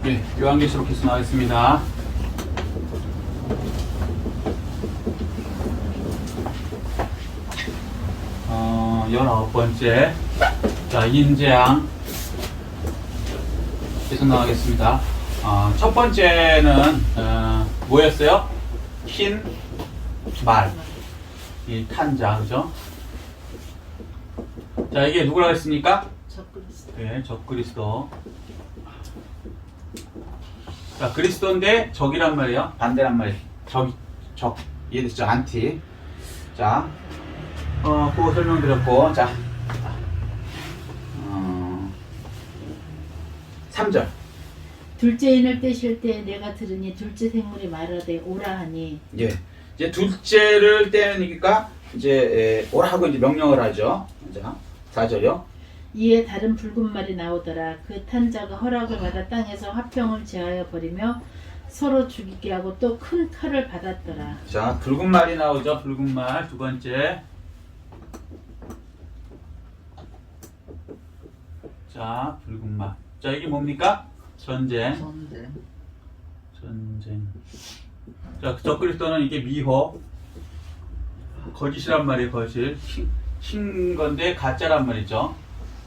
예, 요한계시록 계속하겠습니다. 어, 19번째. 자, 인재앙. 계속 나가겠습니다. 첫 번째는, 뭐였어요? 흰 말. 이 탄자, 그죠? 자, 이게 누구라고 했습니까? 적그리스도. 네, 적그리스도. 자, 그리스도인데 적이란 말이에요. 반대란 말이에요. 적. 이해됐죠? 안티. 자, 그거 설명드렸고, 자, 3절. 둘째 인을 떼실 때 내가 들으니 둘째 생물이 말하되 오라 하니. 예. 이제 둘째를 떼니까 이제 오라 하고 이제 명령을 하죠. 자, 4절이요. 이에 다른 붉은 말이 나오더라. 그 탄자가 허락을 받아 땅에서 화평을 제하여 버리며 서로 죽이게 하고 또 큰 칼을 받았더라. 자, 붉은 말이 나오죠. 붉은 말. 두 번째. 자, 붉은 말. 자, 이게 뭡니까? 전쟁. 자, 적그리스도는 이게 미호. 거짓이란 말이에요, 거짓. 흰 건데 가짜란 말이죠.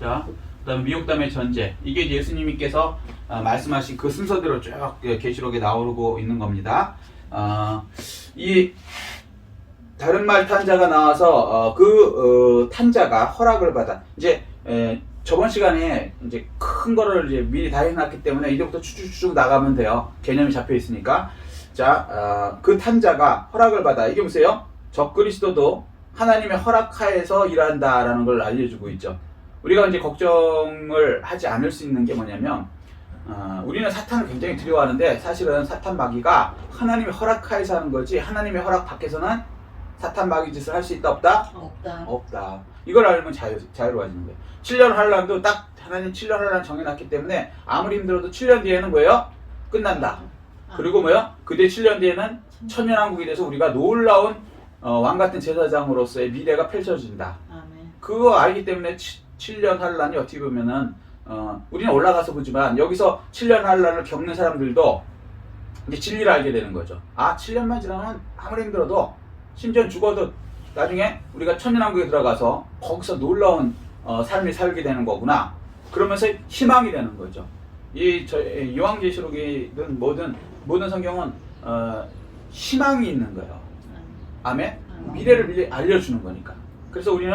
자, 그 다음에 미혹담의 전제. 이게 이제 예수님께서 말씀하신 그 순서대로 쭉 계시록에 나오고 있는 겁니다. 이 다른 말 탄자가 나와서 탄자가 허락을 받아 이제 저번 시간에 이제 큰 거를 이제 미리 다 해놨기 때문에 이제부터 쭉쭉쭉 나가면 돼요. 개념이 잡혀 있으니까. 자, 그 탄자가 허락을 받아. 이게 보세요. 적그리스도도 하나님의 허락하에서 일한다라는 걸 알려주고 있죠. 우리가 이제 걱정을 하지 않을 수 있는 게 뭐냐면, 우리는 사탄을 굉장히 두려워하는데 사실은 사탄 마귀가 하나님의 허락하에서 하는 거지 하나님의 허락 밖에서는 사탄 마귀 짓을 할 수 있다 없다? 없다. 이걸 알면 자유로워지는 거예요. 7년 환란도 딱 하나님 7년 환란 정해놨기 때문에 아무리 힘들어도 7년 뒤에는 뭐예요? 끝난다. 그리고 뭐예요? 그대 7년 뒤에는 천년왕국이 돼서 우리가 놀라운 왕같은 제사장으로서의 미래가 펼쳐진다. 아멘. 그거 알기 때문에 7년 환란이 어떻게 보면은 우리는 올라가서 보지만 여기서 7년 환란을 겪는 사람들도 이제 진리를 알게 되는 거죠. 7년만 지나면 아무리 힘들어도 심지어 죽어도 나중에 우리가 천년왕국에 들어가서 거기서 놀라운 삶을 살게 되는 거구나. 그러면서 희망이 되는 거죠. 이 요한계시록이든 모든 성경은 희망이 있는 거예요. 아멘? 미래를 미리 알려주는 거니까. 그래서 우리는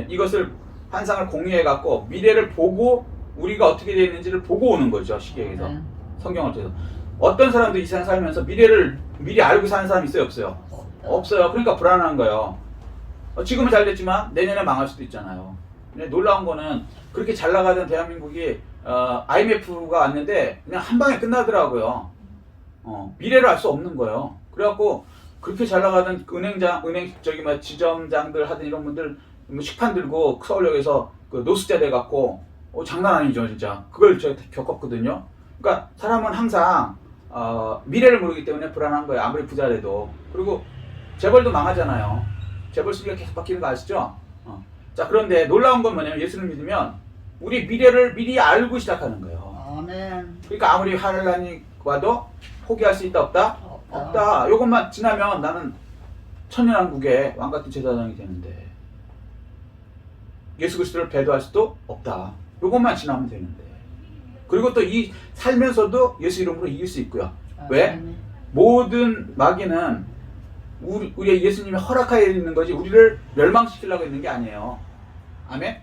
이것을 환상을 공유해 갖고 미래를 보고 우리가 어떻게 되어 있는지를 보고 오는 거죠. 시계에서 성경을 통해서. 어떤 사람도 이 세상 살면서 미래를 미리 알고 사는 사람이 있어요? 없어요? 없어요. 그러니까 불안한 거예요. 지금은 잘 됐지만 내년에 망할 수도 있잖아요. 근데 놀라운 거는 그렇게 잘 나가던 대한민국이 IMF가 왔는데 그냥 한 방에 끝나더라고요. 미래를 알 수 없는 거예요. 그래갖고 그렇게 잘 나가던 지점장들 하던 이런 분들 식판 들고 서울역에서 그 노숙자 돼갖고 장난 아니죠, 진짜. 그걸 제가 겪었거든요. 그러니까 사람은 항상 미래를 모르기 때문에 불안한 거예요. 아무리 부자라도. 그리고 재벌도 망하잖아요. 재벌 순위가 계속 바뀌는 거 아시죠? 자, 그런데 놀라운 건 뭐냐면 예수를 믿으면 우리 미래를 미리 알고 시작하는 거예요. 아멘. 그러니까 아무리 환란이 와도 포기할 수 있다 없다? 없다. 요것만 지나면 나는 천년왕국의 왕같은 제사장이 되는데 예수 그리스도를 배도할 수도 없다. 요것만 지나면 되는데. 그리고 또 이 살면서도 예수 이름으로 이길 수 있고요. 왜? 모든 마귀는 우리 예수님의 허락하에 있는 거지 우리를 멸망시키려고 있는 게 아니에요. 아멘?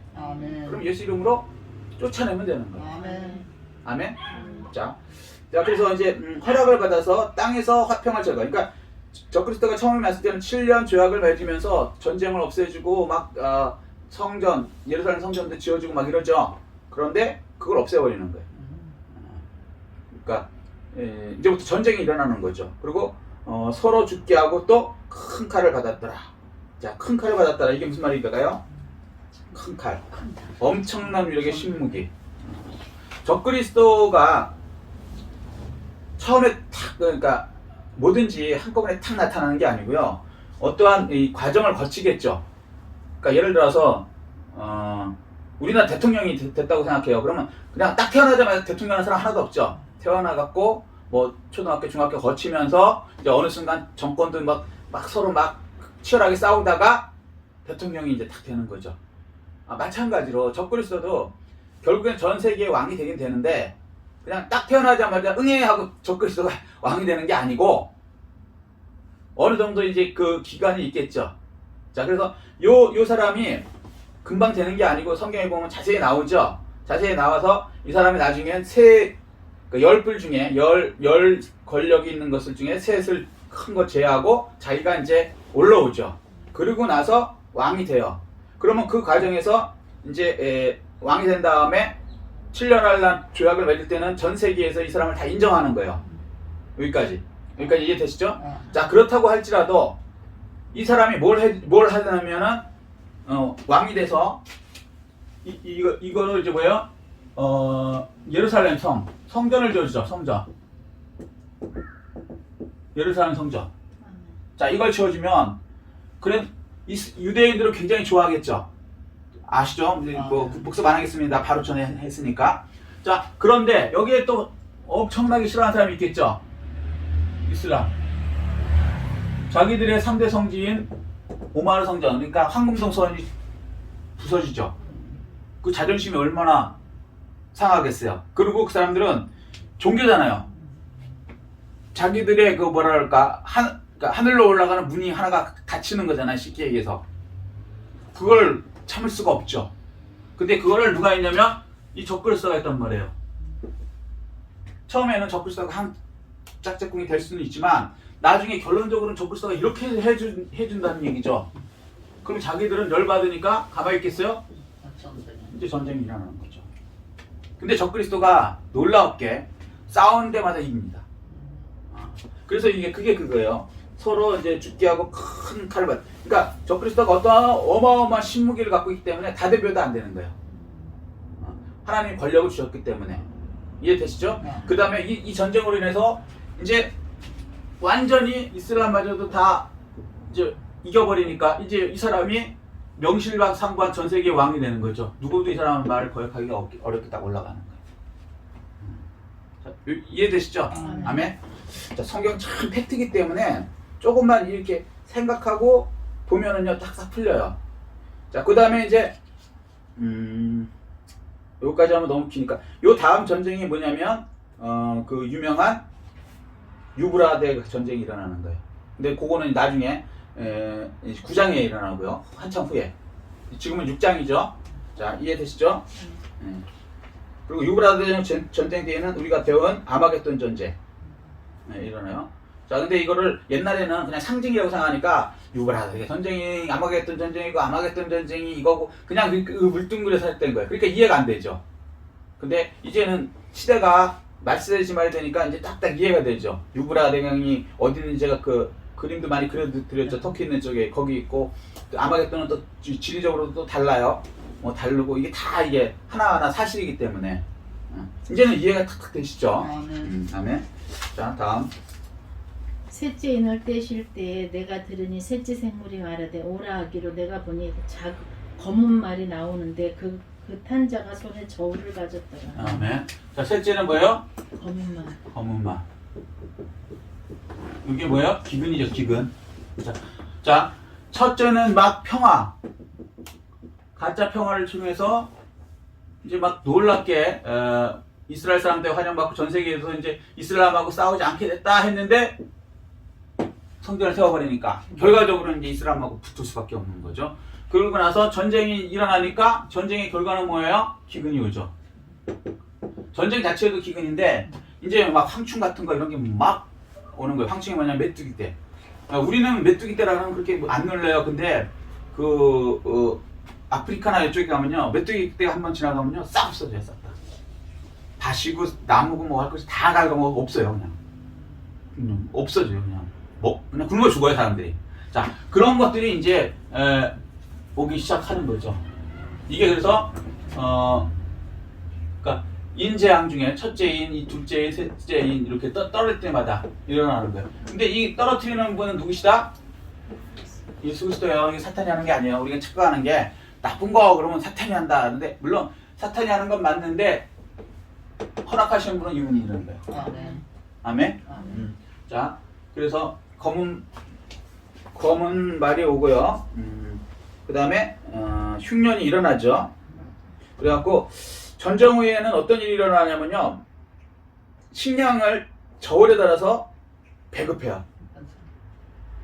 그럼 예수 이름으로 쫓아내면 되는 거예요. 아멘? 자, 그래서 이제 허락을 받아서 땅에서 화평을 제거. 그러니까 적그리스도가 처음에 왔을 때는 7년 조약을 맺으면서 전쟁을 없애주고 막 성전, 예루살렘 성전도 지어주고 막 이러죠. 그런데 그걸 없애버리는 거예요. 그러니까 이제부터 전쟁이 일어나는 거죠. 그리고 서로 죽게 하고 또 큰 칼을 받았더라. 자, 큰 칼을 받았더라. 이게 무슨 말일까요? 큰 칼. 엄청난 위력의 신무기. 적그리스도가 처음에 그러니까 뭐든지 한꺼번에 탁 나타나는 게 아니고요. 어떠한 이 과정을 거치겠죠. 그러니까 예를 들어서 우리나라 대통령이 됐다고 생각해요. 그러면 그냥 딱 태어나자마자 대통령 하는 사람 하나도 없죠. 태어나갖고 뭐 초등학교, 중학교 거치면서 이제 어느 순간 정권도 막 서로 막 치열하게 싸우다가 대통령이 이제 딱 되는 거죠. 마찬가지로 적그리스도도 결국엔 전 세계의 왕이 되긴 되는데 그냥 딱 태어나자마자 응애 하고 적그리스도가 왕이 되는 게 아니고 어느 정도 이제 그 기간이 있겠죠. 자, 그래서 요 사람이 금방 되는 게 아니고 성경에 보면 자세히 나오죠. 자세히 나와서 이 사람이 나중엔 열 불 중에 열 권력이 있는 것을 중에 셋을 큰 거 제외하고 자기가 이제 올라오죠. 그리고 나서 왕이 돼요. 그러면 그 과정에서 이제 왕이 된 다음에 7년 할란 조약을 맺을 때는 전 세계에서 이 사람을 다 인정하는 거예요. 여기까지 이해되시죠? 자, 그렇다고 할지라도 이 사람이 뭘 하냐면은 왕이 돼서 이거를 이제 뭐예요? 예루살렘 성전을 지어주죠. 성전. 예루살렘 성전. 자, 이걸 지어주면 그래 유대인들은 굉장히 좋아하겠죠. 아시죠? 뭐 복습 안 하겠습니다. 바로 전에 했으니까. 자, 그런데 여기에 또 엄청나게 싫어하는 사람이 있겠죠. 이슬람. 자기들의 3대 성지인 오마르 성전, 그러니까 황금성 성전이 부서지죠. 그 자존심이 얼마나 상하겠어요. 그리고 그 사람들은 종교잖아요. 자기들의 그 뭐랄까 그러니까 하늘로 올라가는 문이 하나가 닫히는 거잖아요. 쉽게 얘기해서. 그걸 참을 수가 없죠. 근데 그거를 누가 했냐면 이 적그리스도가 했단 말이에요. 처음에는 적그리스도가 한 짝짝꿍이 될 수는 있지만 나중에 결론적으로는 적그리스도가 이렇게 해준다는 얘기죠. 그럼 자기들은 열받으니까 가만히 있겠어요? 이제 전쟁이 일어나는 거죠. 근데 적그리스도가 놀랍게 싸우는 데마다 이깁니다. 그래서 그게 그거예요. 서로 이제 죽게 하고 큰 칼을 받. 그러니까 적그리스도가 어떠한 어마어마한 신무기를 갖고 있기 때문에 다 대표도 안 되는 거예요. 하나님이 권력을 주셨기 때문에. 이해되시죠? 그 다음에 이 전쟁으로 인해서 이제 완전히 이슬람마저도 다 이제 이겨버리니까 이제 이 사람이 명실상부한 전 세계 왕이 되는 거죠. 누구도 이 사람 말을 거역하기가 어렵게 딱 올라가는 거예요. 자, 이해되시죠? 아멘. 자, 성경 참 팩트이기 때문에 조금만 이렇게 생각하고 보면은요 딱딱 풀려요. 자, 그 다음에 이제 여기까지 하면 너무 기니까 요 다음 전쟁이 뭐냐면 그 유명한 유브라데 전쟁이 일어나는 거예요. 근데 그거는 나중에 9장에 일어나고요. 한참 후에. 지금은 6장이죠. 자, 이해되시죠? 그리고 유브라데 전쟁 때에는 우리가 배운 아마겟돈 전쟁 일어나요. 자, 근데 이거를 옛날에는 그냥 상징이라고 생각하니까 유브라데 전쟁이 아마겟돈 전쟁이고 아마겟돈 전쟁이 이거고 그냥 그 물뚱그려서 했던 거예요. 그러니까 이해가 안 되죠. 근데 이제는 시대가 말세지 말이 되니까 이제 딱딱 이해가 되죠. 유브라데 강이 어디 있는지 제가 그 그림도 많이 그려드렸죠. 터키 있는 쪽에 거기 있고 아마겟돈은 또 지리적으로도 또 달라요. 뭐 다르고 이게 다 이게 하나하나 사실이기 때문에 이제는 이해가 탁탁 되시죠. 아멘. 자, 다음. 셋째 인을 떼실 때에 내가 들으니 셋째 생물이 말하되 오라 하기로 내가 보니 검은 말이 나오는데 그 탄자가 손에 저울을 가졌더라. 아멘. 자, 셋째는 뭐예요? 검은 말. 검은 말. 이게 뭐예요? 기근이죠, 기근. 자, 첫째는 막 평화. 가짜 평화를 통해서 이제 막 놀랍게 이스라엘 사람들 환영받고 전 세계에서 이제 이슬람하고 싸우지 않게 됐다 했는데 성전을 세워버리니까 결과적으로 이제 이슬람하고 붙을 수밖에 없는 거죠. 그러고 나서 전쟁이 일어나니까 전쟁의 결과는 뭐예요? 기근이 오죠. 전쟁 자체도 기근인데 이제 막 황충 같은 거 이런 게 막 오는 거예요. 황충이 뭐냐면 메뚜기 때. 우리는 메뚜기 때라는 그렇게 안 놀래요. 근데 아프리카나 이쪽에 가면요 메뚜기 때가 한번 지나가면요 싹 없어져요. 싹 다. 밭이고 나무고 뭐 할 것이 다 갉아먹고 없어요. 그냥 없어져요. 그냥 굶어 죽어요 사람들이. 자, 그런 것들이 이제 오기 시작하는 거죠. 이게 그래서 그러니까 인재앙 중에 첫째인, 이 둘째인, 셋째인 이렇게 떨어질 때마다 일어나는 거예요. 근데 이 떨어뜨리는 분은 누구시다? 예수 그리스도예요. 이게 사탄이 하는 게 아니에요. 우리가 착각하는 게 나쁜 거 그러면 사탄이 한다. 근데 물론 사탄이 하는 건 맞는데 허락하시는 분은 이분이 이러는 거예요. 아멘. 아멘. 아멘. 자, 그래서 검은 말이 오고요. 그 다음에 흉년이 일어나죠. 그래갖고 전정 후에는 어떤 일이 일어나냐면요, 식량을 저울에 달아서 배급해요.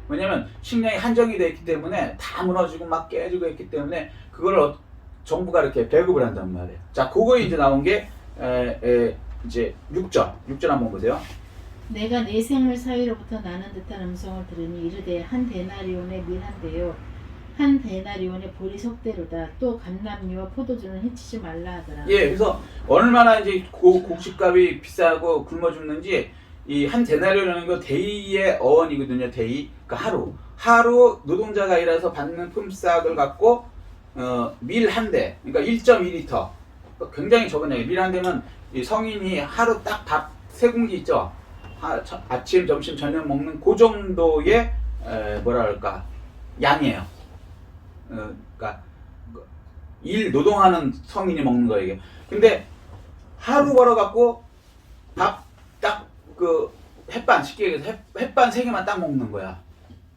왜냐면 식량이 한정이 되어 있기 때문에 다 무너지고 막 깨지고 있기 때문에 그걸 정부가 이렇게 배급을 한단 말이에요. 자, 그거 이제 나온 게 이제 6절 한번 보세요. 내가 내 생물 사이로부터 나는 듯한 음성을 들으니 이르되 한 데나리온의 밀 한 대요 한 데나리온의 보리 속대로다. 또 감람류와 포도주는 해치지 말라 하더라. 예, 그래서 얼마나 이제 곡식값이 비싸고 굶어 죽는지, 이 한 데나리온이라는 거 데이의 어원이거든요. 데이, 그러니까 하루 노동자가 일해서 받는 품삯을 갖고 밀 한 대, 그러니까 1.2리터, 굉장히 적은 양이에요. 밀 한 대면 이 성인이 하루 딱 밥 3공기 있죠. 아침, 점심, 저녁 먹는 그 정도의 뭐랄까 양이에요. 그러니까 일 노동하는 성인이 먹는 거예요, 이게. 근데 하루 벌어갖고 밥 딱 그 햇반, 쉽게 얘기해서 햇반 3개만 딱 먹는 거야.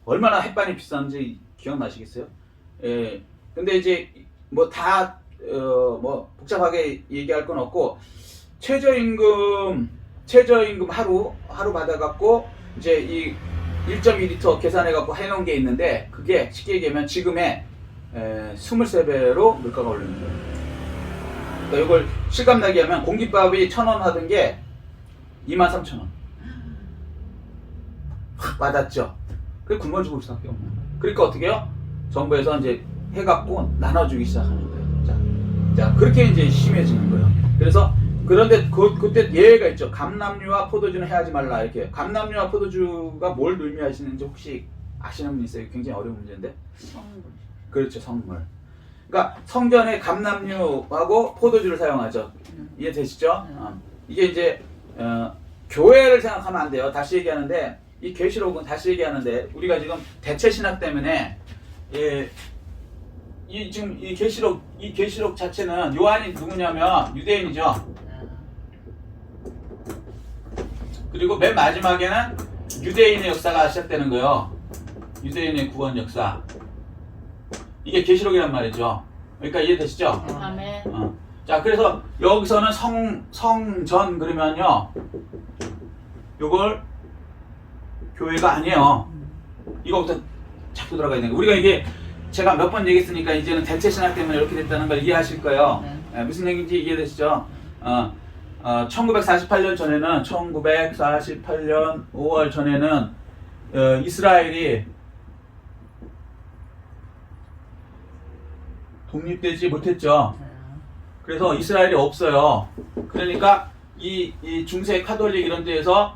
얼마나 햇반이 비싼지 기억나시겠어요? 예. 근데 이제 뭐 다 뭐 복잡하게 얘기할 건 없고, 최저임금 하루 받아갖고 이제 이 1.2리터 계산해갖고 해놓은 게 있는데, 그게 쉽게 얘기하면 지금의 23배로 물가가 오르는 거예요. 그러니까 이걸 실감나게 하면 공깃밥이 1,000원 하던 게 23,000원. 확 와닿죠? 그게 굶어 죽을 수밖에 없는 거예요. 그러니까 어떻게 해요? 정부에서 이제 해갖고 나눠주기 시작하는 거예요. 자, 그렇게 이제 심해지는 거예요. 그래서 그런데 그때 예외가 있죠. 감람류와 포도주는 해하지 말라, 이렇게. 감람류와 포도주가 뭘 의미하시는지 혹시 아시는 분 있어요? 굉장히 어려운 문제인데. 성분. 그렇죠, 성물. 그러니까 성전에 감람류하고 포도주를 사용하죠. 이해되시죠? 이게 이제 교회를 생각하면 안 돼요. 다시 얘기하는데, 이 계시록은 다시 얘기하는데, 우리가 지금 대체 신학 때문에 지금 이 계시록 자체는 요한이 누구냐면 유대인이죠. 그리고 맨 마지막에는 유대인의 역사가 시작되는 거예요. 유대인의 구원 역사. 이게 계시록이란 말이죠. 그러니까 이해되시죠? 아멘. 자, 그래서 여기서는 성전 그러면요, 요걸 교회가 아니에요. 이거부터 자꾸 들어가야 되는 거예요. 우리가 이게 제가 몇 번 얘기했으니까 이제는 대체 신학 때문에 이렇게 됐다는 걸 이해하실 거예요. 무슨 얘기인지 이해되시죠? 1948년 전에는 1948년 5월 전에는 이스라엘이 독립되지 못했죠. 그래서 이스라엘이 없어요. 그러니까 이 중세 카톨릭 이런 데에서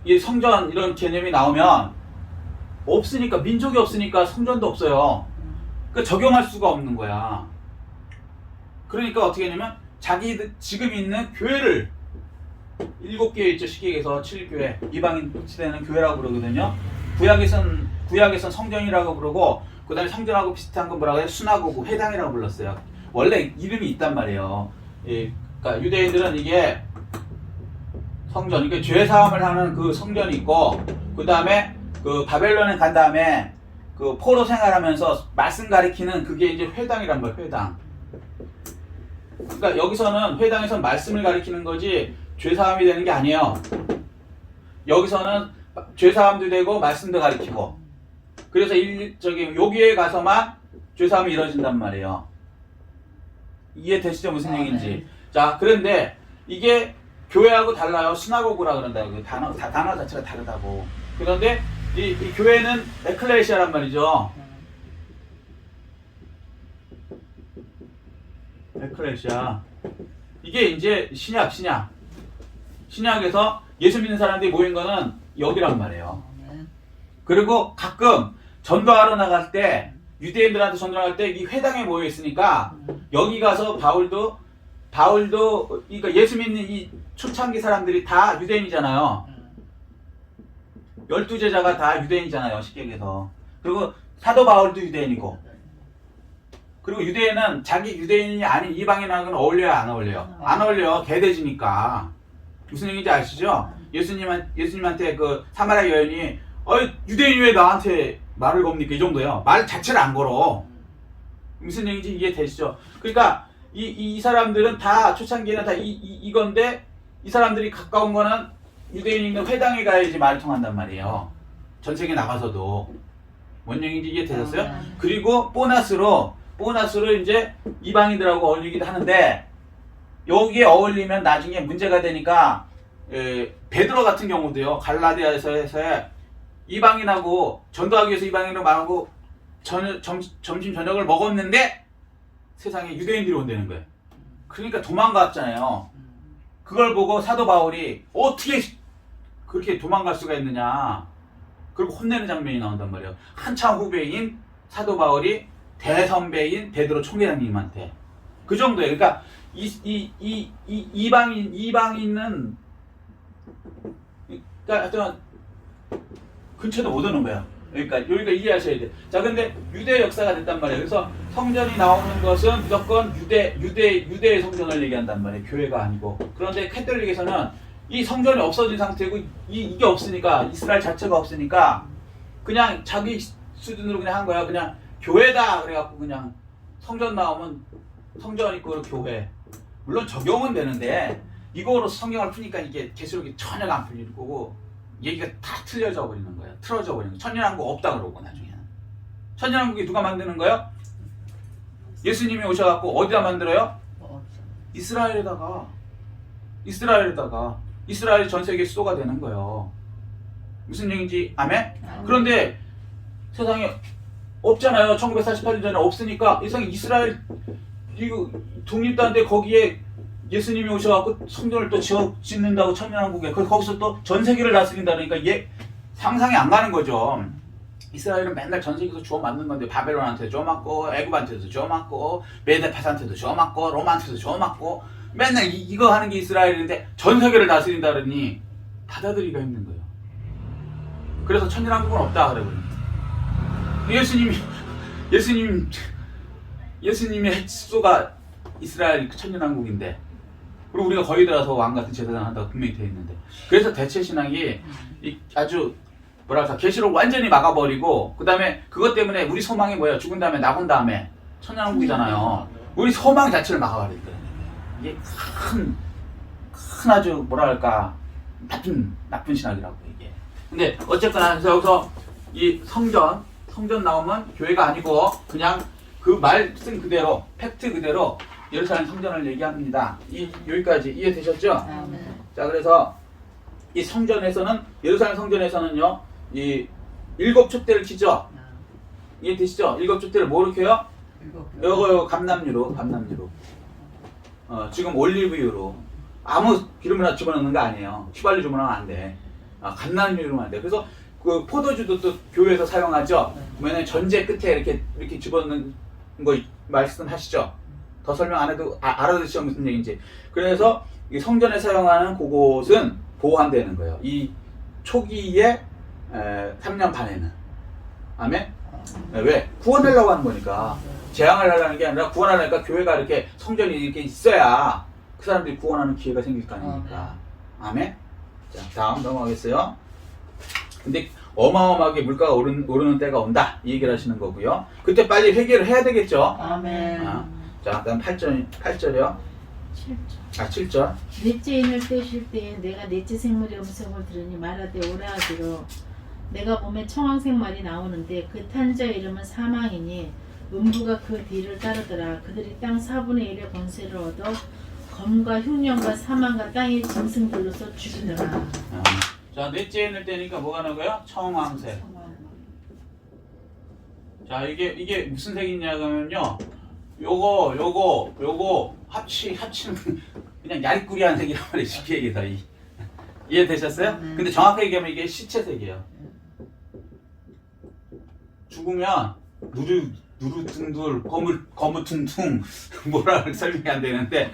이 성전 이런 개념이 나오면 없으니까, 민족이 없으니까 성전도 없어요. 그러니까 적용할 수가 없는 거야. 그러니까 어떻게 하냐면 자기들 지금 있는 교회를 7개 있죠. 시기에서 7교회, 이방인 시대는 교회라고 그러거든요. 구약에선 성전이라고 그러고, 그 다음에 성전하고 비슷한 건 뭐라고 해요? 수나고고, 회당이라고 불렀어요. 원래 이름이 있단 말이에요. 그러니까 유대인들은 이게 성전, 그러니까 죄 사함을 하는 그 성전이 있고, 그 다음에 그 바벨론에 간 다음에 그 포로 생활하면서 말씀 가리키는 그게 이제 회당이란 말이에요. 회당. 그러니까 여기서는 회당에서 말씀을 가리키는 거지 죄 사함이 되는 게 아니에요. 여기서는 죄 사함도 되고 말씀도 가리키고. 그래서 여기에 가서만 죄 사함이 이루어진단 말이에요. 이해되시죠? 무슨 얘기인지. 자, 그런데 이게 교회하고 달라요. 시나고그라 그런다. 그 단어 자체가 다르다고. 그런데 이 교회는 에클레시아란 말이죠. 에클레시아. 이게 이제 신약에서 예수 믿는 사람들이 모인 거는 여기란 말이에요. 그리고 가끔 전도하러 나갈 때, 유대인들한테 전도할 때 이 회당에 모여 있으니까 여기 가서 바울도 그러니까 예수 믿는 이 초창기 사람들이 다 유대인이잖아요. 12제자가 다 유대인이잖아요. 쉽게 얘기해서. 그리고 사도 바울도 유대인이고. 그리고 유대인은 자기 유대인이 아닌 이방인하고는 어울려야 안 어울려요? 안 어울려. 개돼지니까. 무슨 얘기인지 아시죠? 예수님한테 그 사마리아 여인이 유대인이 왜 나한테 말을 겁니까? 이 정도예요. 말 자체를 안 걸어. 무슨 얘기인지 이해되시죠? 그러니까 이 사람들은 다 초창기에는 다 이건데 이 사람들이 가까운 거는 유대인이 있는 회당에 가야지 말이 통한단 말이에요. 전 세계 나가서도. 뭔 얘기인지 이해되셨어요? 그리고 보너스로 이제 이방인들하고 어울리기도 하는데 여기에 어울리면 나중에 문제가 되니까 베드로 같은 경우도요. 갈라디아에서의 이방인하고 전도하기 위해서 이방인으로 말하고 점심 저녁을 먹었는데 세상에 유대인들이 온다는 거예요. 그러니까 도망갔잖아요. 그걸 보고 사도 바울이 어떻게 그렇게 도망갈 수가 있느냐. 그리고 혼내는 장면이 나온단 말이에요. 한참 후배인 사도 바울이 대선배인 베드로 총회장님한테 그 정도예요. 그러니까 이방인은 그러니까 하여튼 근처도 못 오는 거야. 그러니까 여기가 이해하셔야 돼. 자, 근데 유대 역사가 됐단 말이에요. 그래서 성전이 나오는 것은 무조건 유대의 성전을 얘기한단 말이에요. 교회가 아니고. 그런데 캐톨릭에서는 이 성전이 없어진 상태고 이게 없으니까 이스라엘 자체가 없으니까 그냥 자기 수준으로 그냥 한 거야. 그냥 교회다 그래갖고 그냥 성전 나오면 성전 있고 교회. 물론 적용은 되는데 이거로 성경을 푸니까 이게 계시록이 전혀 안 풀리는 거고 얘기가 다 틀려져 버리는 거예요. 틀어져 버리는 거예요. 천년왕국 없다 그러고 나중에는. 천년왕국이 누가 만드는 거예요? 예수님이 오셔갖고 어디다 만들어요? 이스라엘에다가 이스라엘 전 세계 수도가 되는 거예요. 무슨 얘기인지 아멘? 그런데 세상에 없잖아요. 1948년 전에 없으니까 세상에 이스라엘 이거 독립단데 거기에 예수님이 오셔갖고 성전을 또 짓는다고 천년왕국에 거기서 또 전 세계를 다스린다 그러니까 상상이 안 가는 거죠. 이스라엘은 맨날 전 세계에서 주워 맞는 건데 바벨론한테 주워 맞고 애굽한테도 주워 맞고 메데파스한테도 주워 맞고 로마한테도 주워 맞고 맨날 이거 하는 게 이스라엘인데 전 세계를 다스린다 그러니 받아들이기가 힘든 거예요. 그래서 천년왕국은 없다 그래 버립니다. 예수님의 수도가 이스라엘 천년왕국인데 그리고 우리가 거기 들어가서 왕 같은 제사장 한다고 분명히 되어 있는데 그래서 대체 신앙이 아주 뭐랄까 계시록 완전히 막아버리고 그 다음에 그것 때문에 우리 소망이 뭐예요? 죽은 다음에 나온 다음에 천년왕국이잖아요. 우리 소망 자체를 막아버리니까 이게 큰 아주 뭐랄까 나쁜 신학이라고 이게. 근데 어쨌거나 여기서 이 성전 나오면 교회가 아니고 그냥 그 말 쓴 그대로 팩트 그대로 예루살렘 성전을 얘기합니다. 여기까지 이해되셨죠? 자, 그래서 이 성전에서는 예루살렘 성전에서는요 이 7촛대를 켜죠. 이해되시죠? 7촛대를 뭐로 켜요? 요거 감람유로 지금 올리브유로 아무 기름이나 집어넣는 거 아니에요. 휘발유 집어넣으면 안 돼. 감람유로만 돼. 그래서 그 포도주도 또 교회에서 사용하죠. 왜냐면 전제 끝에 이렇게 집어넣는 거 말씀하시죠. 더 설명 안 해도 알아듣죠 무슨 얘기인지. 그래서 이 성전에 사용하는 그곳은 보호한다는 거예요. 이 초기에 3년 반에는. 아멘? 왜? 구원하려고 하는 거니까. 재앙을 하려는 게 아니라 구원하려니까 교회가 이렇게 성전이 이렇게 있어야 그 사람들이 구원하는 기회가 생길 거 아닙니까? 아멘? 자, 다음 넘어가겠어요. 근데 어마어마하게 물가가 오르는 때가 온다 이 얘기를 하시는 거고요. 그때 빨리 회개를 해야 되겠죠. 아멘. 자, 그다음 8절이요. 7절. 7절. 넷째 인을 떼실 때에 내가 넷째 생물의 음성을 들으니 말하되 오라 하기로 내가 보면 청황색 말이 나오는데 그 탄 자 이름은 사망이니 음부가 그 뒤를 따르더라. 그들이 땅 4분의 1의 권세를 얻어 검과 흉년과 사망과 땅의 짐승들로서 죽이더라. 자, 넷째 인을 떼니까 뭐가 나고요? 청황색. 자, 이게 무슨 색이냐면요. 요거 합치는 그냥 야리꾸리한 색이란 말이에요. 쉽게 얘기해서 이해되셨어요? 근데 정확하게 얘기하면 이게 시체색이에요. 죽으면 누르둥둘 거무퉁퉁 뭐라 설명이 안 되는데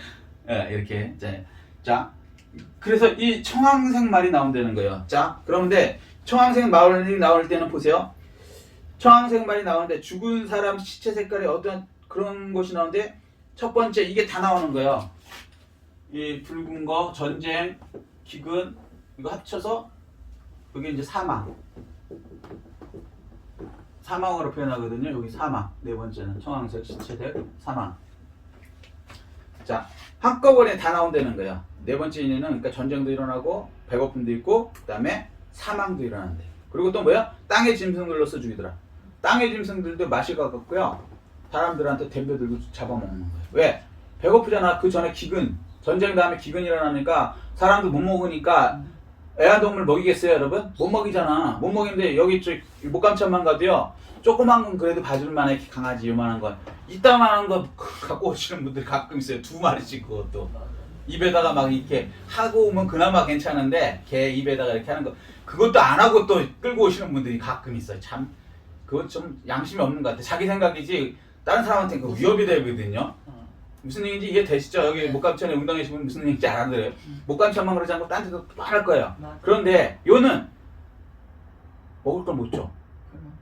이렇게 자 그래서 이 청황색 말이 나온다는 거예요. 자 그런데 청황색 말이 나올 때는 보세요. 청황색 말이 나오는데 죽은 사람 시체 색깔이 어떤 그런 것이 나오는데 첫 번째 이게 다 나오는 거예요. 이 붉은 거 전쟁, 기근 이거 합쳐서 그게 이제 사망으로 표현하거든요. 여기 사망. 네 번째는 청황색, 시체들, 사망. 자, 한꺼번에 다 나온다는 거예요. 네 번째 인연은 그러니까 전쟁도 일어나고 배고픔도 있고 그다음에 사망도 일어난대. 그리고 또 뭐야? 땅의 짐승들로서 죽이더라. 땅의 짐승들도 맛이 가깝고요. 사람들한테 덤벼들고 잡아먹는 거예요. 왜? 배고프잖아. 그 전에 기근, 전쟁 다음에 기근 일어나니까 사람도 못 먹으니까 애완동물 먹이겠어요, 여러분? 못 먹이잖아. 못 먹이는데 여기 저 목감천만 가도요. 조그만 건 그래도 봐줄만해. 강아지 요만한 건. 이따만한 거 갖고 오시는 분들이 가끔 있어요. 2마리씩 그것도. 입에다가 막 이렇게 하고 오면 그나마 괜찮은데 개 입에다가 이렇게 하는 거 그것도 안 하고 또 끌고 오시는 분들이 가끔 있어요. 참 그건 좀 양심이 없는 것 같아. 자기 생각이지 다른 사람한테는 그 위협이 되거든요. 무슨 얘기인지 이해되시죠? 여기 목감천에 운동해 보시면 무슨 얘기인지 알아들어요. 목감천만 그러지 않고 딴 데도 또 할 거예요. 그런데 요는 먹을 걸 못 줘.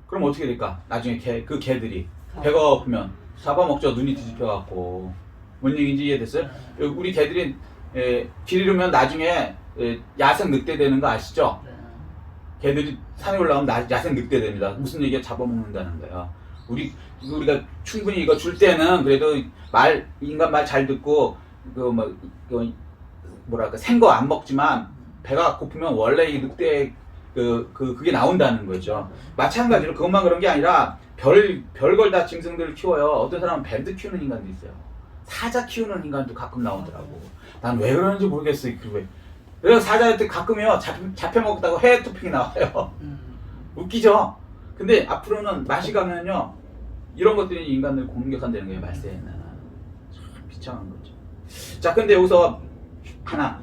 그럼 어떻게 될까? 나중에 그 개들이 배가 고프면 잡아먹죠. 눈이 뒤집혀갖고. 뭔 얘기인지 이해됐어요? 우리 개들이 길 잃으면 나중에 야생 늑대 되는 거 아시죠? 개들이 산에 올라오면 야생 늑대 됩니다. 무슨 얘기야? 잡아먹는다는 거야. 우리가 충분히 이거 줄 때는 그래도 인간 말 잘 듣고 뭐랄까 생거 안 먹지만 배가 고프면 원래 이 늑대 그게 나온다는 거죠. 마찬가지로 그것만 그런 게 아니라 별걸 다 짐승들을 키워요. 어떤 사람은 밴드 키우는 인간도 있어요. 사자 키우는 인간도 가끔 나오더라고. 난 왜 그러는지 모르겠어요. 그래서 사자한테 가끔요 잡혀 먹다가 해외 토픽이 나와요. 웃기죠? 근데 앞으로는 맛이 가면요 이런 것들이 인간을 공격한다는 거예요. 말세에는. 참 비참한 거죠. 자, 근데 여기서 하나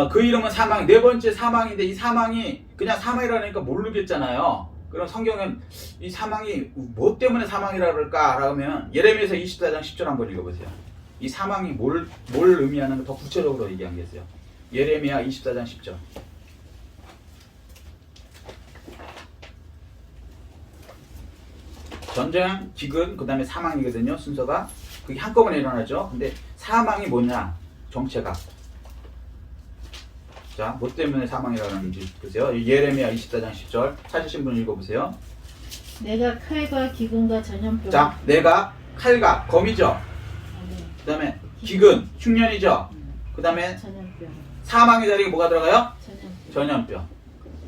그 이름은 사망. 네 번째 사망인데 이 사망이 그냥 사망이라니까 모르겠잖아요. 그럼 성경은 이 사망이 뭐 때문에 사망이라 그럴까? 라면 예레미야서 24장 10절 한번 읽어보세요. 이 사망이 뭘 의미하는 더 구체적으로 얘기한 게 있어요. 예레미야 24장 10절. 전쟁, 기근, 그 다음에 사망이거든요. 순서가. 그게 한꺼번에 일어나죠. 근데 사망이 뭐냐? 정체가. 자, 뭐 때문에 사망이라고 하는지 보세요. 예레미야 24장 10절. 찾으신 분 읽어보세요. 내가 칼과 기근과 전염병. 자, 내가 칼과 검이죠. 그 다음에 기근, 흉년이죠. 그 다음에 전염병. 사망의 자리에 뭐가 들어가요? 전염병. 전염병.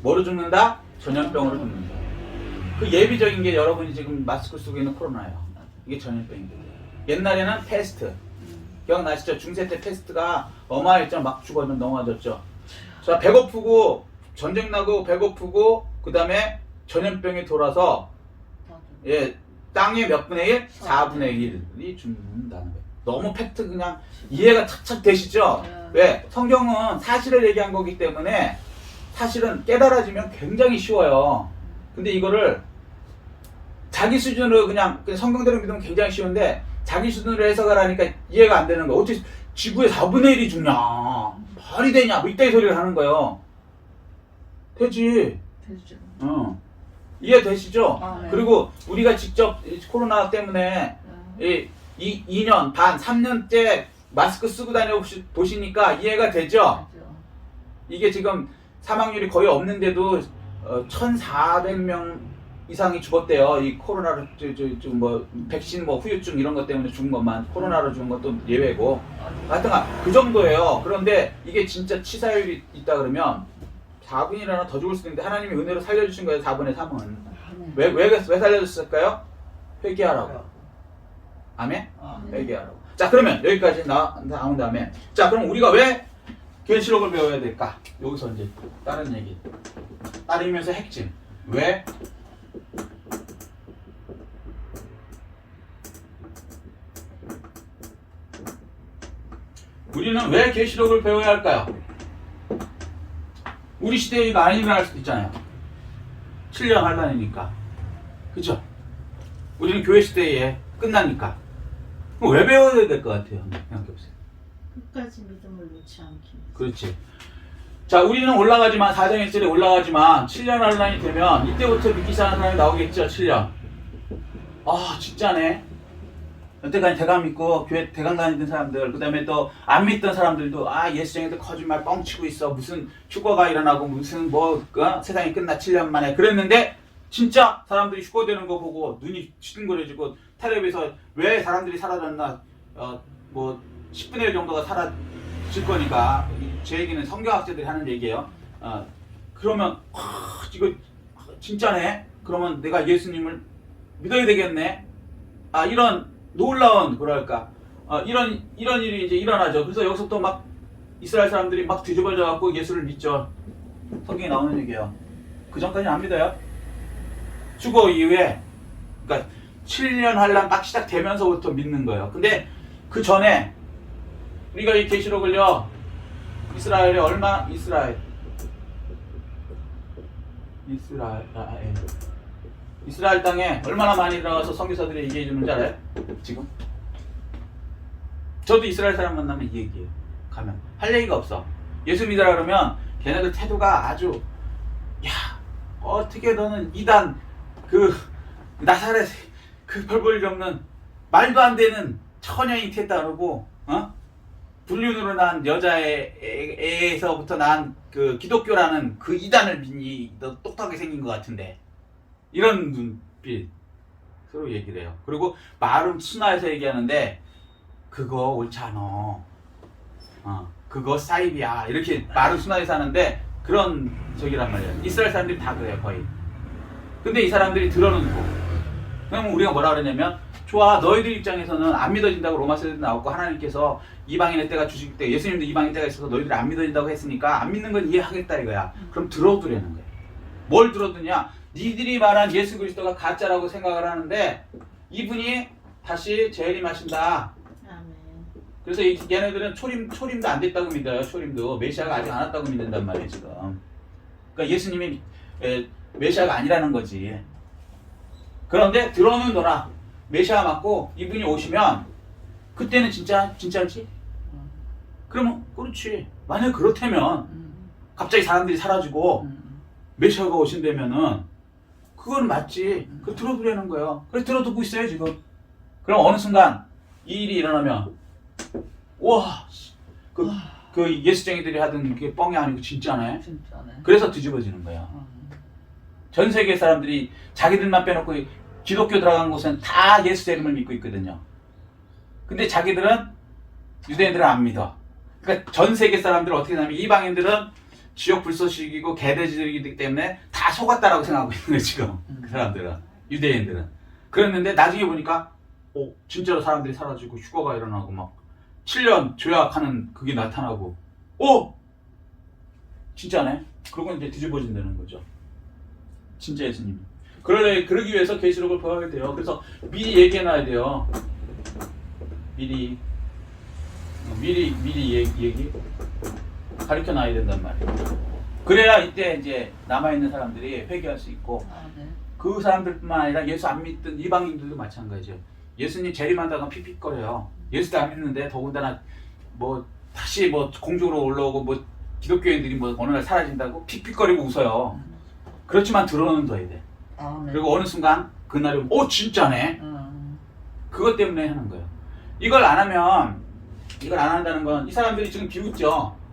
뭐로 죽는다? 전염병으로 죽는다. 그 예비적인 게 여러분이 지금 마스크 쓰고 있는 코로나예요. 이게 전염병입니다. 옛날에는 패스트. 기억나시죠? 중세 때 패스트가 어마했죠. 막 죽어서 넘어졌죠. 자, 배고프고 전쟁 나고 배고프고 그 다음에 전염병이 돌아서 땅의 몇 분의 1? 4분의 1이 죽는다는 거예요. 너무 팩트 그냥 이해가 착착 되시죠? 왜? 성경은 사실을 얘기한 거기 때문에 사실은 깨달아지면 굉장히 쉬워요. 근데 이거를 자기 수준으로 그냥 성경대로 믿으면 굉장히 쉬운데 자기 수준으로 해석을 하니까 이해가 안 되는 거야. 어떻게 지구의 4분의 1이 죽냐? 말이 되냐? 뭐 이따위 소리를 하는 거예요. 되지. 되죠. 이해되시죠? 네. 그리고 우리가 직접 코로나 때문에 2년 반, 3년째 마스크 쓰고 다녀 보시니까 이해가 되죠? 이게 지금 사망률이 거의 없는데도 1,400명 이상이 죽었대요. 이 코로나로 뭐 백신 뭐 후유증 이런 것 때문에 죽은 것만 코로나로 죽은 것도 예외고 하여튼간 그 정도예요. 그런데 이게 진짜 치사율이 있다 그러면 4분이 1더 죽을 수도 있는데 하나님이 은혜로 살려주신 거예요. 4분의 3은 왜 살려줬을까요? 회개하라고. 아멘? 회개하라고. 자, 그러면 여기까지 나온 다음에 자, 그럼 우리가 왜 계시록을 배워야 될까? 여기서 이제 다른 얘기 따르면서 핵심. 왜? 우리는 왜 계시록을 배워야 할까요? 우리 시대에 이거 안 일어날 수도 있잖아요. 7년 한란이니까. 그죠? 우리는 교회 시대에 끝나니까. 그럼 왜 배워야 될 것 같아요? 생각해보세요. 끝까지 믿음을 놓지 않기 위해서. 그렇지. 자, 우리는 올라가지만 4장 1절에 올라가지만 7년 한란이 되면 이때부터 믿기 시작하는 사람이 나오겠죠. 7년. 아, 진짜네. 여태까지 대강 믿고 교회 대강 다니던 사람들, 그 다음에 또 안 믿던 사람들도 예수쟁이들 거짓말 뻥치고 있어, 무슨 휴거가 일어나고 무슨 세상이 끝나 7년 만에 그랬는데 진짜 사람들이 휴거되는 거 보고 눈이 시둥거려지고 텔레비에서 왜 사람들이 사라졌나 10분의 1 정도가 사라질 거니까 제 얘기는 성경학자들이 하는 얘기예요. 그러면 이거 진짜네? 그러면 내가 예수님을 믿어야 되겠네? 이런 놀라운 이런 일이 이제 일어나죠. 그래서 여기서부터 막 이스라엘 사람들이 막 뒤집어져 갖고 예수를 믿죠. 성경에 나오는 얘기예요. 그 전까지는 안 믿어요. 휴거 이후에 그러니까 7년 환란 딱 시작되면서부터 믿는 거예요. 근데 그 전에 우리가 이 계시록을요, 이스라엘 땅에 얼마나 많이 들어가서 선교사들이 얘기해 주는지 알아요? 지금? 저도 이스라엘 사람 만나면 이 얘기해요. 가면 할 얘기가 없어. 예수 믿으라 그러면 걔네들 태도가 아주, 야, 어떻게 너는 이단 나사렛 별 볼 일 없는 말도 안 되는 처녀 잉태했다 그러고, 불륜으로 난 여자애에서부터 난 그 기독교라는 그 이단을 믿니? 너 똑똑하게 생긴 것 같은데. 이런 눈빛으로 얘기를 해요. 그리고 말은 순화해서 얘기하는데 그거 옳지 않아. 그거 사이비야. 이렇게 말은 순화해서 하는데 그런 저기란 말이에요. 이스라엘 사람들이 다 그래요, 거의. 근데 이 사람들이 들어놓고, 그러면 우리가 뭐라 그러냐면, 좋아, 너희들 입장에서는 안 믿어진다고 로마서에도 나오고, 하나님께서 이방인의 때가 주실 때, 예수님도 이방인 때가 있어서 너희들이 안 믿어진다고 했으니까 안 믿는 건 이해하겠다 이거야. 그럼 들어두라는 거야. 뭘 들어두냐? 니들이 말한 예수 그리스도가 가짜라고 생각을 하는데 이분이 다시 재림하신다. 그래서 얘네들은 초림도 안 됐다고 믿어요. 초림도 메시아가 아직 안 왔다고 믿는단 말이에요 지금. 그러니까 예수님이 메시아가 아니라는 거지. 그런데 들어오면 너라 메시아 맞고 이분이 오시면 그때는 진짜지? 그러면 그렇지. 만약 그렇다면 갑자기 사람들이 사라지고 메시아가 오신다면은 그건 맞지. 그 들어두라는 거예요. 그래서 들어두고 있어요 지금. 그럼 어느 순간 이 일이 일어나면 와, 그 예수쟁이들이 하던 게 뻥이 아니고 진짜네. 그래서 뒤집어지는 거야. 전 세계 사람들이 자기들만 빼놓고 기독교 들어간 곳은 다 예수 이름을 믿고 있거든요. 근데 자기들은 유대인들은 안 믿어. 그러니까 전 세계 사람들은 어떻게 하냐면 이방인들은 지옥 불쏘시기고 개돼지들이기 때문에 다 속았다라고 생각하고 있는 거예요 지금. 그 사람들은, 유대인들은. 그랬는데 나중에 보니까 진짜로 사람들이 사라지고 휴거가 일어나고 막 7년 조약하는 그게 나타나고 진짜네. 그러고 이제 뒤집어진다는 거죠. 진짜 예수님. 그러기 위해서 계시록을 보아야 돼요. 그래서 미리 얘기해놔야 돼요. 미리 얘기 가르쳐놔야 된단 말이에요. 그래야 이때 이제 남아있는 사람들이 회개할 수 있고, 네. 그 사람들뿐만 아니라 예수 안 믿던 이방인들도 마찬가지죠. 예수님 재림한다고 픽픽거려요. 예수도 안 믿는데 더군다나 다시 공중으로 올라오고 기독교인들이 어느 날 사라진다고 픽픽거리고 웃어요. 그렇지만 들어는 둬야 돼. 네. 그리고 어느 순간 그날이 진짜네. 그것 때문에 하는 거예요. 이걸 안 한다는 건 이 사람들이 지금 비웃죠.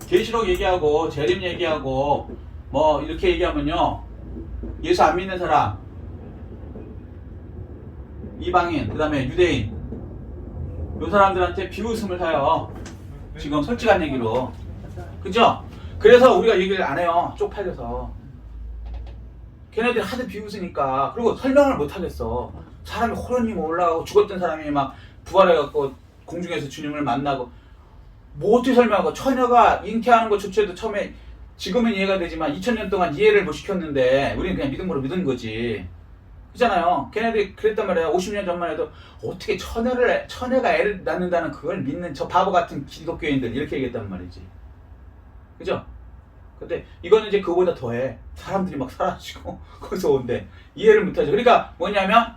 계시록 얘기하고 재림 얘기하고 이렇게 얘기하면요, 예수 안 믿는 사람, 이방인, 그 다음에 유대인, 이 사람들한테 비웃음을 사요. 지금 솔직한 얘기로. 그죠? 그래서 우리가 얘기를 안 해요. 쪽팔려서. 걔네들이 하도 비웃으니까. 그리고 설명을 못 하겠어. 사람이 호련히 올라가고 죽었던 사람이 막 부활해갖고 공중에서 주님을 만나고 어떻게 설명하고, 처녀가 잉태하는 것조차도 처음에 지금은 이해가 되지만 2000년 동안 이해를 못 시켰는데 우리는 그냥 믿음으로 믿은 거지. 그잖아요. 걔네들이 그랬단 말이에요. 50년 전만 해도 어떻게 처녀가 애를 낳는다는 그걸 믿는 저 바보 같은 기독교인들, 이렇게 얘기했단 말이지. 그죠? 근데 이거는 이제 그거보다 더해. 사람들이 막 사라지고 거기서 온대. 이해를 못하죠. 그러니까 뭐냐면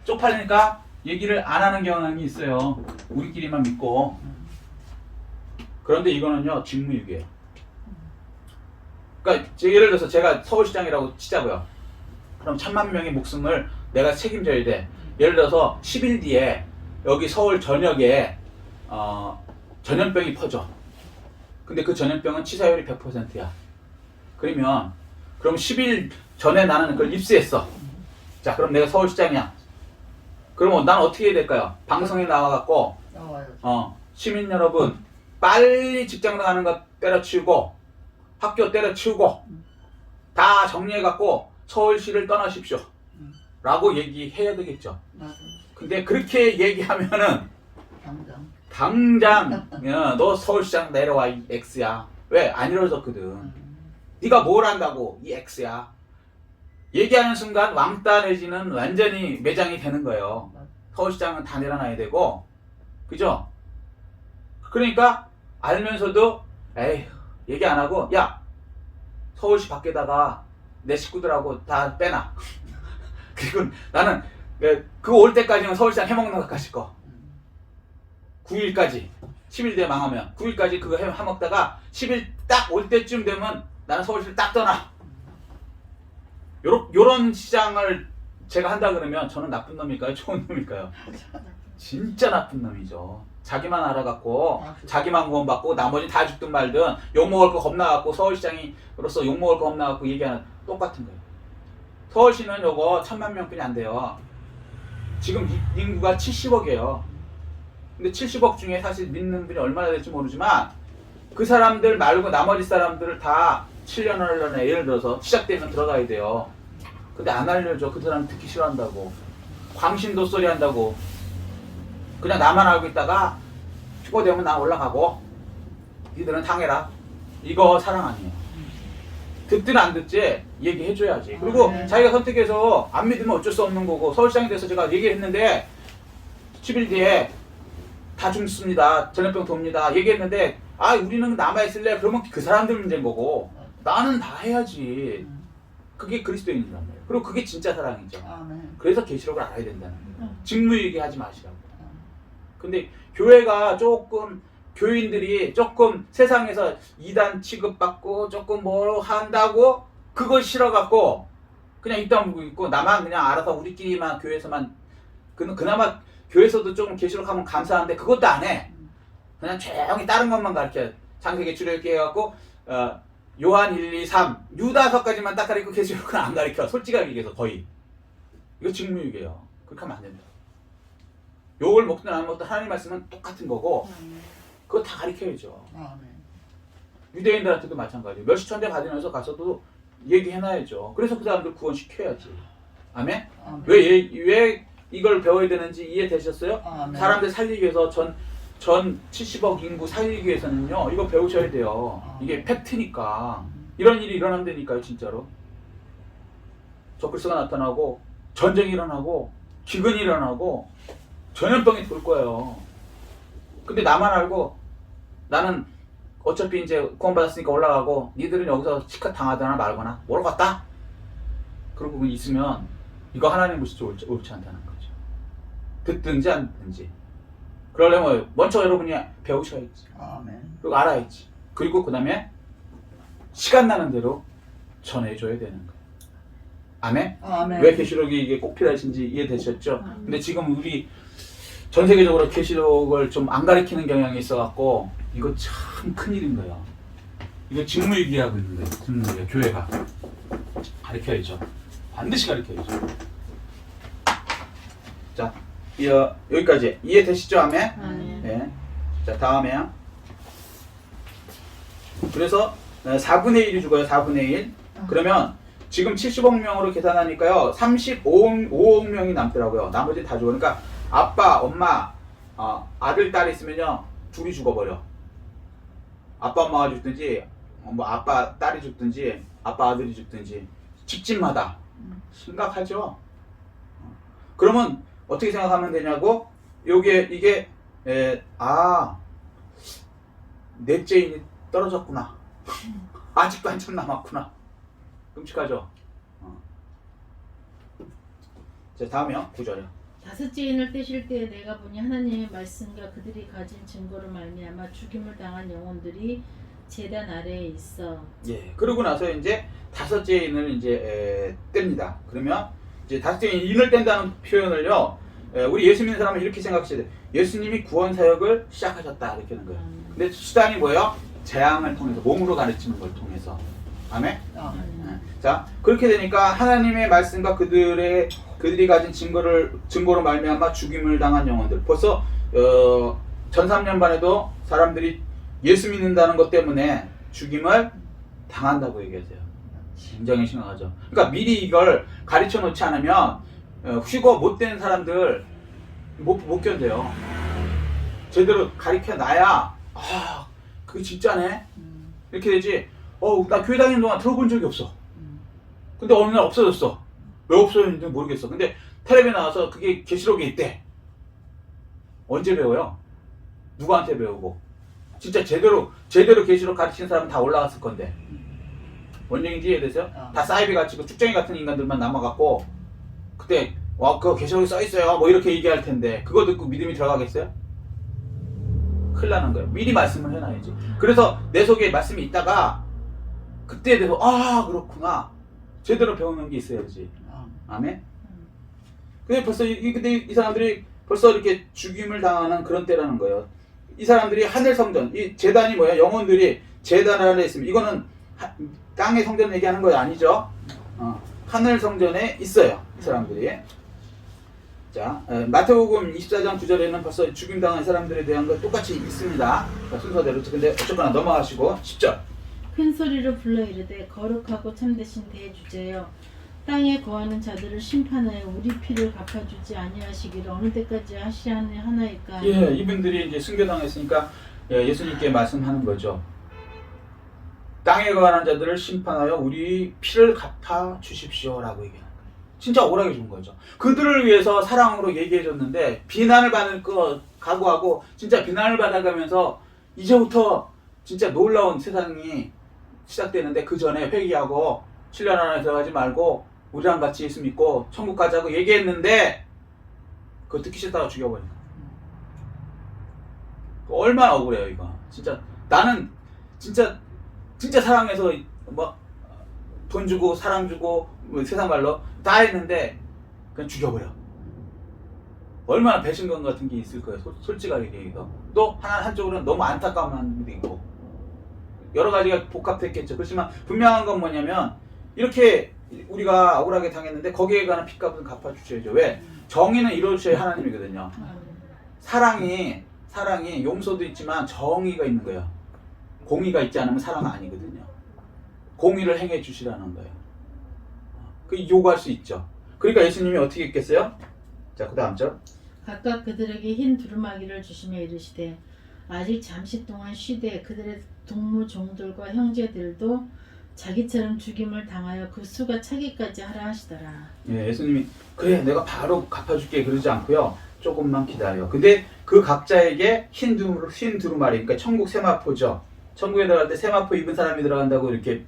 쪽팔리니까 얘기를 안 하는 경향이 있어요. 우리끼리만 믿고. 그런데 이거는요, 직무유기예요. 그러니까 예를 들어서 제가 서울시장이라고 치자고요. 그럼 1000만 명의 목숨을 내가 책임져야 돼. 예를 들어서 10일 뒤에 여기 서울 전역에 전염병이 퍼져. 근데 그 전염병은 치사율이 100%야. 그러면 그럼 10일 전에 나는 그걸 입수했어. 자, 그럼 내가 서울시장이야. 그러면 난 어떻게 해야 될까요? 방송에 나와갖고 시민 여러분 빨리 직장 나가는 거 때려치우고 학교 때려치우고 다 정리해갖고 서울시를 떠나십시오 라고 얘기해야 되겠죠. 근데 그렇게 얘기하면은 당장 야, 너 서울시장 내려와 이 X야. 왜? 안 이루어졌거든. 네가 뭘 한다고 이 X야. 얘기하는 순간 왕따 내지는 완전히 매장이 되는 거예요. 서울시장은 다 내려놔야 되고, 그죠? 그러니까 알면서도 에이 얘기 안 하고 야 서울시 밖에다가 내 식구들하고 다 빼놔. 그리고 나는 그거 올 때까지는 서울시장 해먹는 것까지 거. 9일까지 10일 뒤에 망하면 9일까지 그거 해먹다가 10일 딱 올 때쯤 되면 나는 서울시를 딱 떠나. 요런 시장을 제가 한다 그러면 저는 나쁜 놈일까요? 좋은 놈일까요? 진짜 나쁜 놈이죠. 자기만 알아갖고 자기만 구원받고 나머지 다 죽든 말든 욕먹을 거 겁나갖고 서울시장으로서 욕먹을 거 겁나갖고 얘기하는 똑같은 거예요. 서울시는 요거 1000만 명뿐이 안 돼요. 지금 인구가 70억이에요. 근데 70억 중에 사실 믿는 분이 얼마나 될지 모르지만 그 사람들 말고 나머지 사람들을 다 7년 하려면 예를 들어서 시작되면 들어가야 돼요. 근데 안 알려줘. 그 사람 듣기 싫어한다고. 광신도 소리 한다고. 그냥 나만 알고 있다가 휴거되면 나 올라가고 니들은 당해라. 이거 사랑 아니에요. 듣든 안 듣지 얘기해줘야지. 그리고 자기가 선택해서 안 믿으면 어쩔 수 없는 거고 서울시장이 돼서 제가 얘기했는데 10일 뒤에 다 죽습니다. 전염병 돕니다. 얘기했는데 아 우리는 남아있을래? 그러면 그 사람들 문제인 거고 나는 다 해야지. 그게 그리스도인이란 말이에요. 그리고 그게 진짜 사랑이죠. 그래서 계시록을 알아야 된다는 거예요. 직무유기 하지 마시라고. 근데 교회가 조금 교인들이 조금 세상에서 이단 취급받고 조금 뭐 한다고 그걸 싫어갖고 그냥 입 다물고 있고 나만 그냥 알아서 우리끼리만 교회에서만 그나마 교회에서도 조금 계시록하면 감사한데 그것도 안 해. 그냥 조용히 다른 것만 가르쳐. 창세기 출애굽기 해갖고 요한 1, 2, 3 유다서까지만 딱 가르치고 계시록은 안 가르쳐. 솔직하게 얘기해서 거의. 이거 직무유기예요. 그렇게 하면 안 된다. 욕을 먹든 안 먹든 하나님 말씀은 똑같은 거고 그거 다 가르쳐야죠. 유대인들한테도 마찬가지예요. 멸시천대 받으면서 가서도 얘기해놔야죠. 그래서 그 사람들 구원시켜야지. 아멘? 왜 이걸 배워야 되는지 이해되셨어요? 사람들 살리기 위해서 전 70억 인구 살리기 위해서는요 이거 배우셔야 돼요. 이게 팩트니까. 이런 일이 일어난다니까요. 진짜로 적그리스도가 나타나고 전쟁이 일어나고 기근이 일어나고 전염병이 돌 거예요. 근데 나만 알고 나는 어차피 이제 구원받았으니까 올라가고 니들은 여기서 치컷 당하거나 말거나 뭐로 갔다? 그러고 있으면 이거 하나님 보시지 옳지 않다는 거죠. 듣든지 안 듣든지. 그러려면 먼저 여러분이 배우셔야지. 그리고 알아야지. 그리고 그 다음에 시간 나는 대로 전해줘야 되는 거예요. 아멘? 왜 계시록이 이게 꼭 필요하신지 이해되셨죠? 근데 지금 우리 전 세계적으로 계시록을 좀 안 가르치는 경향이 있어갖고 이거 참 큰일인 거예요. 이거 직무유기하고 있는 거예요. 직무유기 교회가 가르쳐야죠. 반드시 가르쳐야죠. 자, 여기까지 이해되시죠? 아멘? 네. 자, 다음에요. 그래서 4분의 1이 죽어요. 4분의 1. 그러면 지금 70억 명으로 계산하니까요. 35억 명이 남더라고요. 나머지 다 죽어. 그러니까 아빠, 엄마, 아들, 딸 있으면요. 둘이 죽어버려. 아빠, 엄마가 죽든지 뭐 아빠, 딸이 죽든지 아빠, 아들이 죽든지 집집마다 심각하죠. 그러면 어떻게 생각하면 되냐고? 이게 넷째 인이 떨어졌구나. 아직도 한참 남았구나. 끔찍하죠. 자, 다음이요. 9절이요. 다섯째 인을 떼실 때 내가 보니 하나님의 말씀과 그들이 가진 증거로 말미암아 죽임을 당한 영혼들이 제단 아래에 있어. 예. 그러고 나서 이제 다섯째 인을 이제 뗍니다. 그러면 이제 다섯째 인을 뗀다는 표현을요. 우리 예수 믿는 사람은 이렇게 생각하셔야 돼. 예수님이 구원 사역을 시작하셨다 이렇게 하는 거예요. 근데 수단이 뭐예요? 재앙을 통해서, 몸으로 가르치는 걸 통해서. 아멘? 자, 그렇게 되니까 하나님의 말씀과 그들이 가진 증거로 말미암아 죽임을 당한 영혼들. 벌써 전 3년반에도 사람들이 예수 믿는다는 것 때문에 죽임을 당한다고 얘기하세요. 굉장히 심각하죠. 그러니까 미리 이걸 가르쳐 놓지 않으면 휴거 못 된 사람들 못 견뎌요. 제대로 가르쳐 놔야 그게 진짜네 이렇게 되지. 나 교회 다니는 동안 들어본 적이 없어. 근데 어느 날 없어졌어. 왜 없어졌는지 모르겠어. 근데 텔레비에 나와서 그게 계시록에 있대. 언제 배워요? 누구한테 배우고? 진짜 제대로 계시록 가르치는 사람은 다 올라갔을 건데. 뭔 얘기인지 이해되세요? 다 사이비 같이 쭉쟁이 같은 인간들만 남아갖고 그때 그거 계시록에 써있어요 뭐 이렇게 얘기할 텐데 그거 듣고 믿음이 들어가겠어요? 큰일 나는 거예요. 미리 말씀을 해놔야지. 그래서 내 속에 말씀이 있다가 그때에 대해서 그렇구나 제대로 배우는 게 있어야지. 아멘? 근데 벌써 근데 이 사람들이 벌써 이렇게 죽임을 당하는 그런 때라는 거예요. 이 사람들이 하늘 성전, 이 제단이 뭐야? 영혼들이 제단 안에 있습니다. 이거는 땅의 성전 얘기하는 거 아니죠? 하늘 성전에 있어요. 이 사람들이. 자, 마태복음 24장 9절에는 벌써 죽임당한 사람들에 대한 거 똑같이 있습니다. 순서대로. 근데 어쨌거나 넘어가시고 10절. 큰 소리로 불러 이르되 거룩하고 참되신 대주제여 땅에 거하는 자들을 심판하여 우리 피를 갚아주지 아니하시기를 어느 때까지 하나이까. 예, 이분들이 이제 순교당했으니까 예수님께 말씀하는 거죠. 땅에 거하는 자들을 심판하여 우리 피를 갚아 주십시오라고 얘기하는 거예요. 진짜 오락이 준 거죠. 그들을 위해서 사랑으로 얘기해 줬는데 비난을 받을 거 각오하고 진짜 비난을 받아가면서 이제부터 진짜 놀라운 세상이 시작되는데 그 전에 회개하고 7년 안에 들어가지 말고 우리랑 같이 예수 믿고 천국 가자고 얘기했는데 그거 듣기 싫다고 죽여버린 거예요. 얼마나 억울해요 이거. 진짜 나는 진짜 사랑해서 막 돈 주고 사랑 주고 세상 말로 다 했는데 그냥 죽여버려. 얼마나 배신감 같은 게 있을 거예요. 솔직하게 얘기해서. 또 한쪽으로는 너무 안타까운 마음도 있고 여러 가지가 복합됐겠죠. 그렇지만 분명한 건 뭐냐면 이렇게 우리가 억울하게 당했는데 거기에 관한 핏값은 갚아주셔야죠. 왜? 정의는 이루어주셔야 하나님이거든요. 사랑이 용서도 있지만 정의가 있는 거예요. 공의가 있지 않으면 사랑은 아니거든요. 공의를 행해 주시라는 거예요. 그 요구할 수 있죠. 그러니까 예수님이 어떻게 했겠어요? 자, 그 다음 절. 각각 그들에게 흰 두루마기를 주시며 이르시되 아직 잠시 동안 쉬되 그들의 동무 종들과 형제들도 자기처럼 죽임을 당하여 그 수가 차기까지 하라 하시더라. 예, 예수님이 그래 내가 바로 갚아줄게 그러지 않고요. 조금만 기다려. 근데 그 각자에게 흰 두루마리, 그러니까 천국 세마포죠. 천국에 들어갈 때 세마포 입은 사람이 들어간다고 이렇게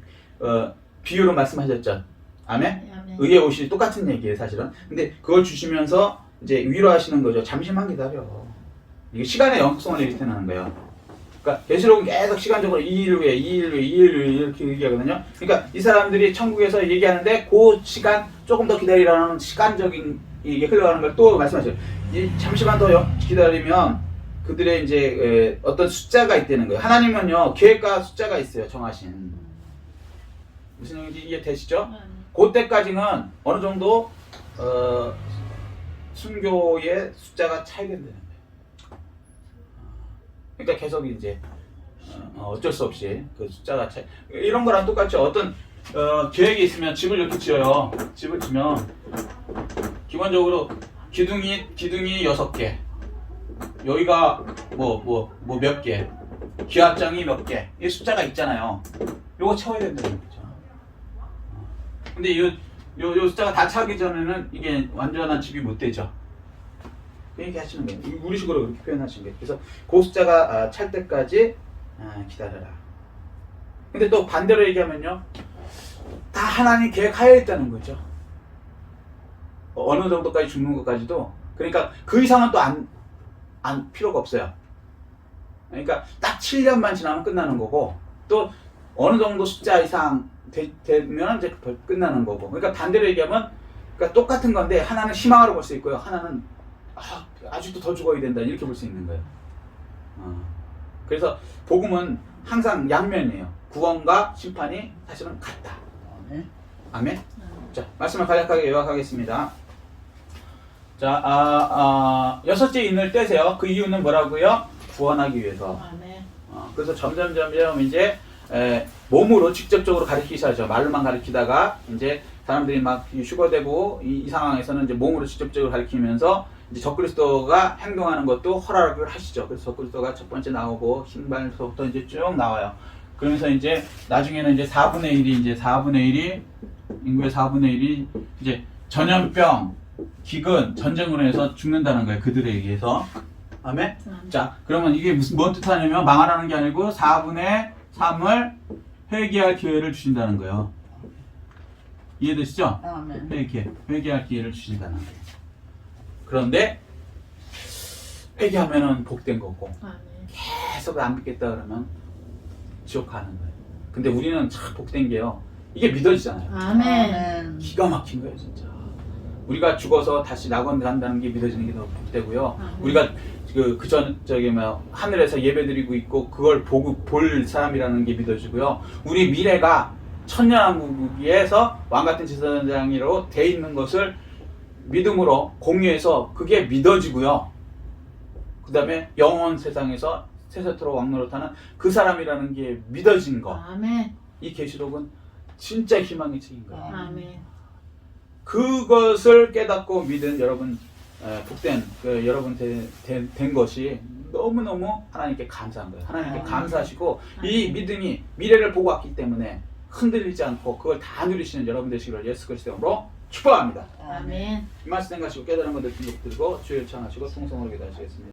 비유로 말씀하셨죠. 아멘? 아멘. 의의 옷이 똑같은 얘기예요 사실은. 근데 그걸 주시면서 이제 위로하시는 거죠. 잠시만 기다려. 이게 시간의 영속성을 나타내는 거예요. 그러니까 계시록은 계속 시간적으로 이 일 후에 이렇게 얘기하거든요. 그러니까 이 사람들이 천국에서 얘기하는데 그 시간 조금 더 기다리라는 시간적인 이게 흘러가는 걸 또 말씀하셔요. 잠시만 더 기다리면 그들의 이제 어떤 숫자가 있다는 거예요. 하나님은요 계획과 숫자가 있어요. 정하신. 무슨 얘기인지 이해되시죠? 그때까지는 어느 정도 순교의 숫자가 차이가 된다는 거예요. 그러니까 계속 이제 어쩔 수 없이 그 숫자가 차이. 이런 거랑 똑같죠. 어떤 계획이 있으면 집을 이렇게 지어요. 집을 지면 기본적으로 기둥이 6개, 여기가 뭐 몇 개, 기압장이 몇 개, 이 숫자가 있잖아요. 요거 채워야 된다는 거죠. 근데 요 숫자가 다 차기 전에는 이게 완전한 집이 못 되죠. 그 얘기 하시는 거예요. 우리식으로 그렇게 표현하신 거예요. 그래서 그 숫자가 찰 때까지 기다려라. 근데 또 반대로 얘기하면요, 다 하나님 계획하에 있다는 거죠. 어느 정도까지 죽는 것까지도. 그러니까 그 이상은 또 안 필요가 없어요. 그러니까 딱 7년만 지나면 끝나는 거고, 또 어느 정도 숫자 이상 되면 이제 끝나는 거고. 그러니까 반대로 얘기하면, 그러니까 똑같은 건데 하나는 희망으로 볼 수 있고요, 하나는 아직도 더 죽어야 된다 이렇게 볼 수 있는 거예요. 그래서 복음은 항상 양면이에요. 구원과 심판이 사실은 같다. 아멘. 자, 말씀을 간략하게 요약하겠습니다. 자, 여섯째 인을 떼세요. 그 이유는 뭐라고요? 구원하기 위해서. 아멘. 그래서 점점 이제 몸으로 직접적으로 가르치셔야죠. 말로만 가르치다가 이제 사람들이 막 휴거되고 이 상황에서는 이제 몸으로 직접적으로 가르치면서 이제 적그리스도가 행동하는 것도 허락을 하시죠. 그래서 적그리스도가 첫 번째 나오고 신발서부터 이제 쭉 나와요. 그러면서 이제 나중에는 이제 4분의 1이 인구의 4분의 1이 이제 전염병, 기근, 전쟁으로 해서 죽는다는 거예요. 그들에 의해서. 아멘? 자, 그러면 이게 뭔 뜻하냐면 망하라는 게 아니고 4분의 3을 회개할 기회를 주신다는 거예요. 이해되시죠? 아멘. 회개할 기회를 주신다는 거예요. 그런데 회개하면은 복된 거고 아멘. 계속 안 믿겠다 그러면 지옥 가는 거예요. 근데 우리는 참 복된 게요. 이게 믿어지잖아요. 아멘. 기가 막힌 거예요, 진짜. 우리가 죽어서 다시 낙원 간다는 게 믿어지는 게 더 복되고요. 우리가 하늘에서 예배드리고 있고 그걸 볼 사람이라는 게 믿어지고요. 우리 미래가 천년왕국에서 왕같은 제사장으로 돼 있는 것을 믿음으로 공유해서 그게 믿어지고요. 그 다음에 영원 세상에서 세세토록 왕노릇하는 그 사람이라는 게 믿어진 거. 아멘. 이 계시록은 진짜 희망의 책인 거예요. 아멘. 그것을 깨닫고 믿은 여러분, 복된 여러분 된 것이 너무너무 하나님께 감사한 거예요. 하나님께 감사하시고 이 믿음이 미래를 보고 왔기 때문에 흔들리지 않고 그걸 다 누리시는 여러분 되시기를 예수 그리스도의 이름으로 축복합니다. 아멘. 이 말씀 생각하시고 깨달은 것들 들고 주의 요청하시고 통성으로 기도하시겠습니다.